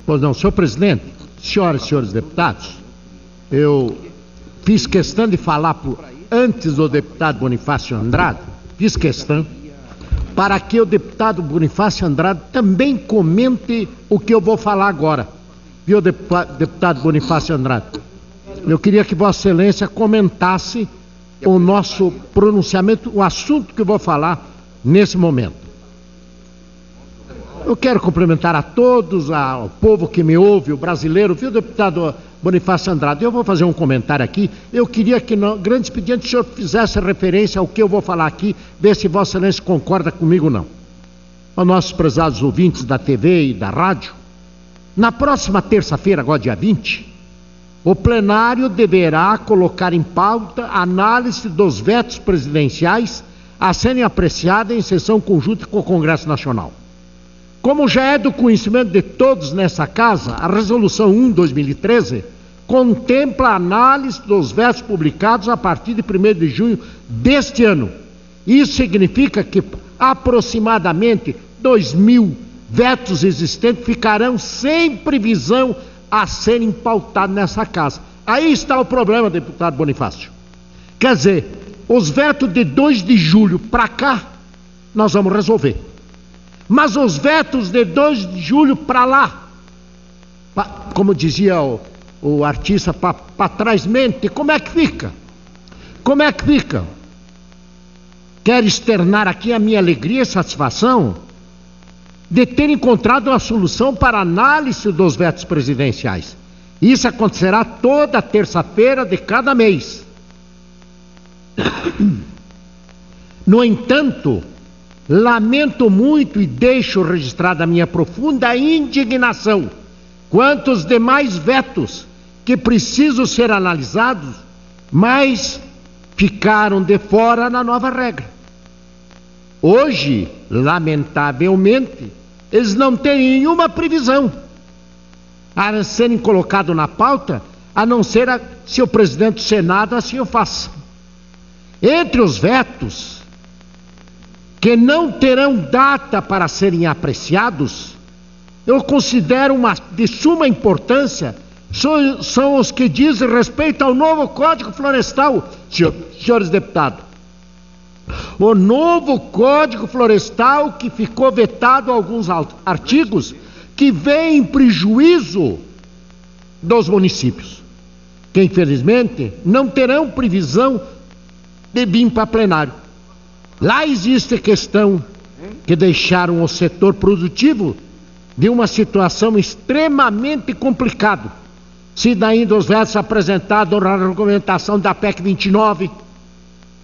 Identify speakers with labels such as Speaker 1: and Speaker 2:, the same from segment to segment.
Speaker 1: Pois não, senhor presidente, senhoras e senhores deputados, eu fiz questão de falar antes do deputado Bonifácio Andrade, fiz questão, para que o deputado Bonifácio Andrade também comente o que eu vou falar agora. Viu, deputado Bonifácio Andrade? Eu queria que Vossa Excelência comentasse o nosso pronunciamento, o assunto que eu vou falar nesse momento. Eu quero cumprimentar a todos, ao povo que me ouve, o brasileiro, viu, deputado Bonifácio Andrade? Eu vou fazer um comentário aqui. Eu queria que, no grande expediente, o senhor fizesse referência ao que eu vou falar aqui, ver se Vossa Excelência concorda comigo ou não. Aos nossos prezados ouvintes da TV e da rádio, na próxima terça-feira, agora dia 20, o plenário deverá colocar em pauta a análise dos vetos presidenciais a serem apreciados em sessão conjunta com o Congresso Nacional. Como já é do conhecimento de todos nessa casa, a Resolução 1/2013 contempla a análise dos vetos publicados a partir de 1º de junho deste ano. Isso significa que aproximadamente 2.000 vetos existentes ficarão sem previsão a serem pautados nessa casa. Aí está o problema, deputado Bonifácio. Quer dizer, os vetos de 2 de julho para cá, nós vamos resolver. Mas os vetos de 2 de julho para lá, como dizia o artista, para trás mente, como é que fica? Como é que fica? Quero externar aqui a minha alegria e satisfação de ter encontrado uma solução para a análise dos vetos presidenciais. Isso acontecerá toda terça-feira de cada mês. No entanto, lamento muito e deixo registrada a minha profunda indignação quanto aos demais vetos que precisam ser analisados, mas ficaram de fora na nova regra. Hoje, lamentavelmente, eles não têm nenhuma previsão a serem colocados na pauta, a não ser se o presidente do Senado assim o faça. Entre os vetos que não terão data para serem apreciados, eu considero de suma importância, são os que dizem respeito ao novo Código Florestal, senhores deputados. O novo Código Florestal que ficou vetado alguns artigos que vêm em prejuízo dos municípios, que infelizmente não terão previsão de vir para plenário. Lá existe a questão que deixaram o setor produtivo de uma situação extremamente complicada. Se daí dos vetos apresentados na argumentação da PEC 29,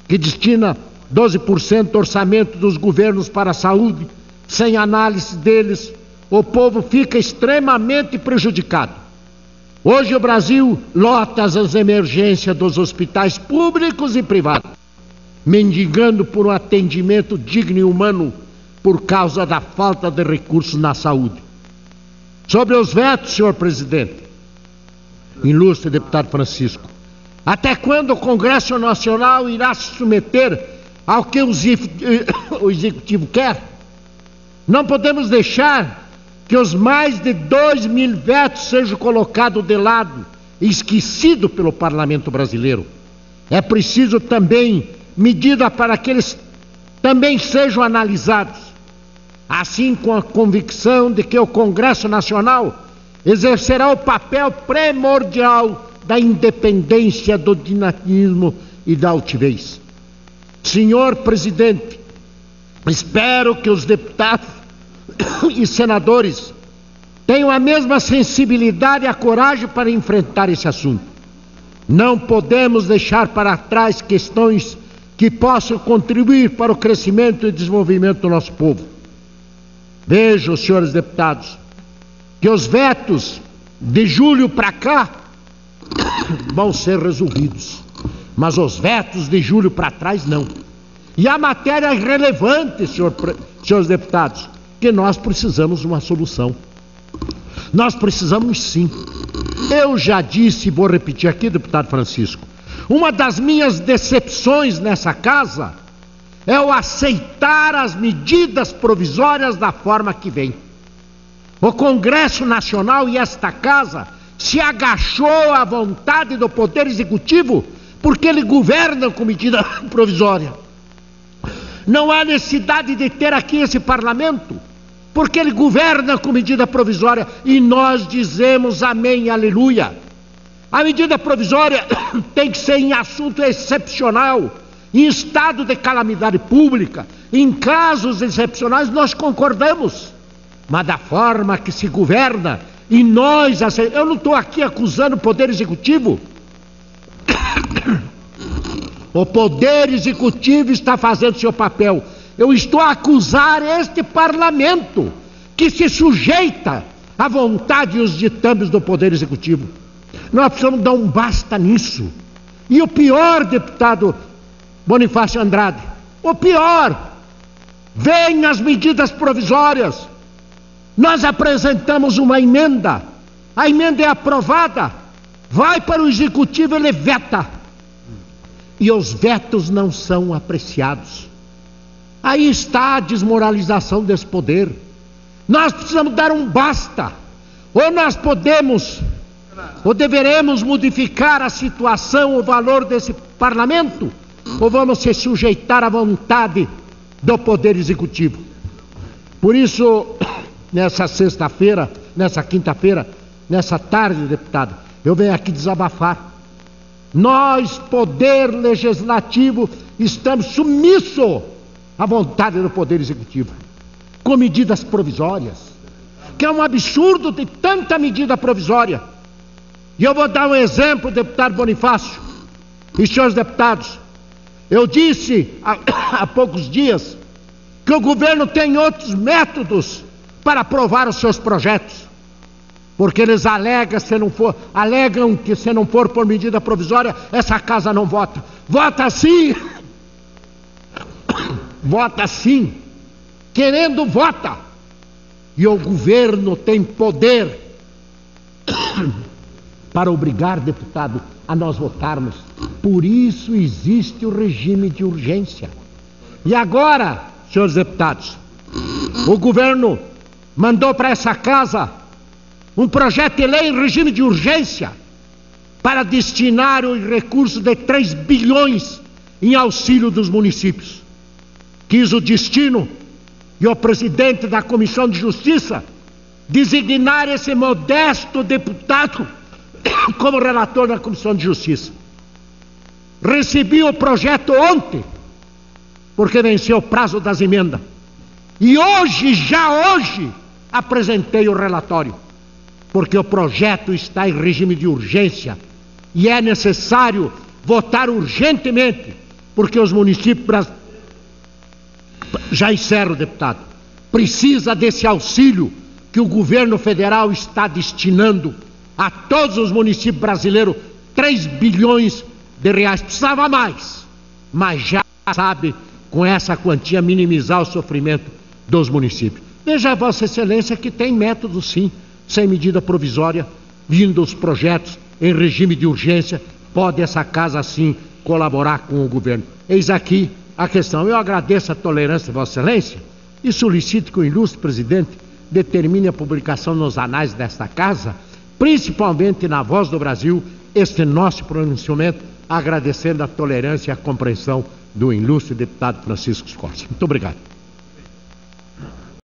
Speaker 1: que destina 12% do orçamento dos governos para a saúde, sem análise deles, o povo fica extremamente prejudicado. Hoje o Brasil lota as emergências dos hospitais públicos e privados, mendigando por um atendimento digno e humano por causa da falta de recursos na saúde. Sobre os vetos, senhor presidente, ilustre deputado Francisco, até quando o Congresso Nacional irá se submeter ao que o Executivo quer? Não podemos deixar que os mais de 2.000 vetos sejam colocados de lado e esquecidos pelo Parlamento brasileiro. É preciso também medida para que eles também sejam analisados, assim com a convicção de que o Congresso Nacional exercerá o papel primordial da independência, do dinamismo e da altivez. Senhor presidente, espero que os deputados e senadores tenham a mesma sensibilidade e a coragem para enfrentar esse assunto. Não podemos deixar para trás questões que possam contribuir para o crescimento e desenvolvimento do nosso povo. Vejam, senhores deputados, que os vetos de julho para cá vão ser resolvidos, mas os vetos de julho para trás não. E a matéria é relevante, senhores deputados, que nós precisamos de uma solução. Nós precisamos sim. Eu já disse e vou repetir aqui, deputado Francisco, uma das minhas decepções nessa casa é o aceitar as medidas provisórias da forma que vem. O Congresso Nacional e esta Casa se agachou à vontade do Poder Executivo porque ele governa com medida provisória. Não há necessidade de ter aqui esse parlamento, porque ele governa com medida provisória, e nós dizemos amém, aleluia. A medida provisória tem que ser em assunto excepcional, em estado de calamidade pública, em casos excepcionais nós concordamos, mas da forma que se governa, e nós, eu não estou aqui acusando o Poder Executivo, o Poder Executivo está fazendo seu papel. Eu estou a acusar este parlamento, que se sujeita à vontade e os ditames do Poder Executivo. Nós precisamos dar um basta nisso. E o pior, deputado Bonifácio Andrade, o pior, vem as medidas provisórias. Nós apresentamos uma emenda, a emenda é aprovada, vai para o Executivo, ele veta. E os vetos não são apreciados. Aí está a desmoralização desse poder. Nós precisamos dar um basta. Ou nós podemos, ou deveremos modificar a situação, o valor desse parlamento, ou vamos se sujeitar à vontade do Poder Executivo. Por isso, nessa sexta-feira, nessa quinta-feira, nessa tarde, deputado, eu venho aqui desabafar. Nós, Poder Legislativo, estamos submissos à vontade do Poder Executivo, com medidas provisórias, que é um absurdo de tanta medida provisória. E eu vou dar um exemplo, deputado Bonifácio e senhores deputados. Eu disse há poucos dias que o governo tem outros métodos para aprovar os seus projetos, porque eles alegam que se não for por medida provisória, essa casa não vota. Vota sim! Vota sim! Querendo, vota! E o governo tem poder para obrigar, deputado, a nós votarmos. Por isso existe o regime de urgência. E agora, senhores deputados, o governo mandou para essa casa um projeto de lei em regime de urgência para destinar o recurso de 3 bilhões em auxílio dos municípios. Quis o destino e o presidente da Comissão de Justiça designar esse modesto deputado como relator da Comissão de Justiça. Recebi o projeto ontem, porque venceu o prazo das emendas. E hoje, já hoje, apresentei o relatório, porque o projeto está em regime de urgência e é necessário votar urgentemente, porque os municípios, já encerro, deputado, precisa desse auxílio que o governo federal está destinando a todos os municípios brasileiros, 3 bilhões de reais. Precisava mais, mas já sabe, com essa quantia, minimizar o sofrimento dos municípios. Veja, Vossa Excelência, que tem método sim, sem medida provisória, vindo os projetos em regime de urgência, pode essa casa sim colaborar com o governo. Eis aqui a questão. Eu agradeço a tolerância de Vossa Excelência e solicito que o ilustre presidente determine a publicação nos anais desta casa, principalmente na Voz do Brasil, este nosso pronunciamento, agradecendo a tolerância e a compreensão do ilustre deputado Francisco Escorcia. Muito obrigado.